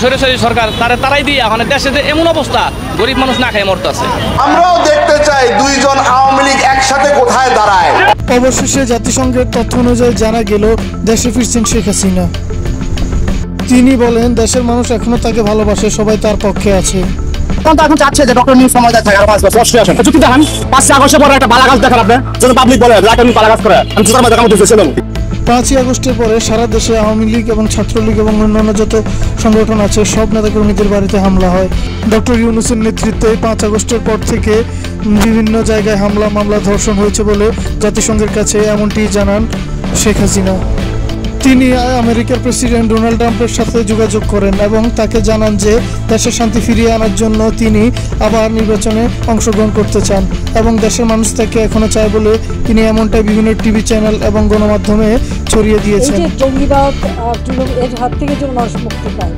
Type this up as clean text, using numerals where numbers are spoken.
সরাসরি সরকার তারাই দিয়ে মানে দেশে এমন অবস্থা গরিব মানুষ না খেয়ে মরতেছে। আমরাও দেখতে চাই দুইজন আওয়ামী লীগ একসাথে কোথায় দাঁড়ায়। অবশেষে জাতিসংঘের তথ্য অনুযায়ী জানা গেল দেশে ফিরছেন শেখ হাসিনা। তিনি বলেন দেশের মানুষ এখনো তাকে ভালোবাসে, সবাই তার পক্ষে আছে। এখন চাচ্ছে যে ডক্টর নিউজ সমাজ থাকে আর 5 বছর কষ্ট আসে চুক্তি দেখান 5 আগস্টের পরে একটা বালাগাছ দেখান আপনি যদি পাবলিক বলে ব্ল্যাক এন্ড বালাগাছ করে আমি জুতার মধ্যে কামড় দিতেছিলাম। 5 আগস্টের পরে সারা দেশে আওয়ামী লীগ এবং ছাত্রলীগ এবং অন্যান্য যত সংগঠন আছে সব নেতাকর্মীদের বাড়িতে হামলা হয়। ডক্টর ইউনূসের নেতৃত্বে 5 আগস্টের পর থেকে বিভিন্ন জায়গায় হামলা মামলা ধর্ষণ হয়েছে বলে জাতিসংঘের কাছে এমনটি জানান শেখ হাসিনা। তিনি আমেরিকার প্রেসিডেন্ট ডোনাল্ড ট্রাম্পের সাথে যোগাযোগ করেন এবং তাকে জানান যে দেশের শান্তি ফিরিয়ে আনার জন্য তিনি আবার নির্বাচনে অংশগ্রহণ করতে চান এবং দেশের মানুষ তাকে এখনো চায় বলে তিনি এমনটাই বিভিন্ন টিভি চ্যানেল এবং গণমাধ্যমে ছড়িয়ে দিয়েছেন। জঙ্গিবাদ এর হাত থেকে যেন মানুষ মুক্তি পায়।